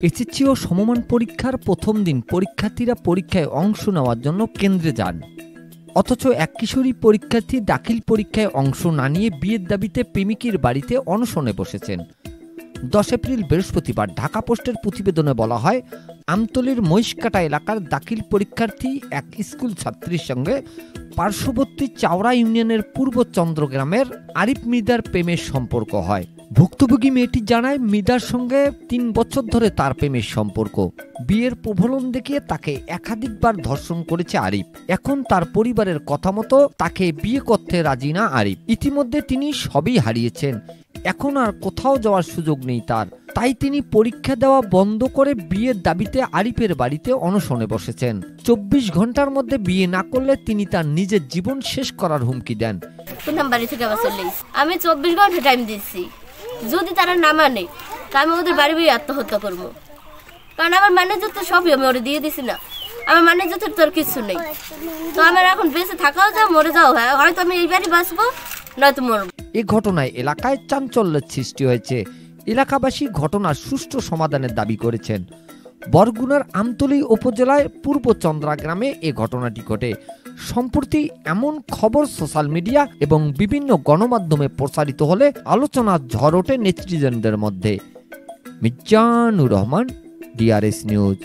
SSC ও সমমান পরীক্ষার প্রথম দিন পরীক্ষার্থীরা পরীক্ষায় অংশ নেওয়ার জন্য কেন্দ্রে যান, অথচ এক কিশোরী পরীক্ষার্থী দাখিল পরীক্ষায় অংশ না নিয়ে বিয়ের দাবিতে প্রেমিকের বাড়িতে অনশনে বসেছেন। 10 এপ্রিল বৃহস্পতিবার ঢাকা পোস্টের প্রতিবেদনে বলা হয়, আমতলীর মহিষকাটা এলাকার দাখিল পরীক্ষার্থী এক স্কুল ছাত্রীর সঙ্গে পার্শ্ববর্তী চাওড়া ইউনিয়নের পূর্ব চন্দ্রগ্রামের আরিফ মৃদার প্রেমের সম্পর্ক হয়। ভুক্তভোগী মেয়েটি জানায়, মৃদার সঙ্গে 3 বছর ধরে তার প্রেমের সম্পর্ক। বিয়ের প্রলোভন দেখিয়ে তাকে একাধিকবার ধর্ষণ করেছে আরিফ। এখন তার পরিবারের কথা মতো তাকে বিয়ে করতে রাজি না আরিফ। ইতিমধ্যে তিনি সবই হারিয়েছেন, এখন আর কোথাও যাওয়ার সুযোগ নেই তার। তাই তিনি পরীক্ষা দেওয়া বন্ধ করে বিয়ের দাবিতে আরিফের বাড়িতে অনশনে বসেছেন। 24 ঘন্টার মধ্যে বিয়ে না করলে তিনি তার নিজের জীবন শেষ করার হুমকি দেন। আমি 24 ঘন্টা টাইম দিচ্ছি, যদি তারা না মানে তা আমি ওদের বাড়ি গিয়ে আত্মহত্যা করবো। কারণ আমার ম্যানেজার তো সবই আমি ওরা দিয়ে দিছি না, আমার ম্যানেজার তো আর কিছু নেই। তো আমার এখন বেঁচে থাকাও যা, মরে যাও, হয়তো আমি এই বাড়ি বাঁচবো, নয়তো মরবো। এই ঘটনায় এলাকায় চাঞ্চল্যের সৃষ্টি হয়েছে। এলাকাবাসী ঘটনার সুষ্ঠু সমাধানের দাবি করেছেন। বরগুনার আমতলী উপজেলায় পূর্ব চন্দ্রা গ্রামে এ ঘটনাটি ঘটে। সম্প্রতি এমন খবর সোশ্যাল মিডিয়া এবং বিভিন্ন গণমাধ্যমে প্রচারিত হলে আলোচনার ঝড় ওঠে নেটিজেনদের মধ্যে। Mizanur Rahman, DRS news.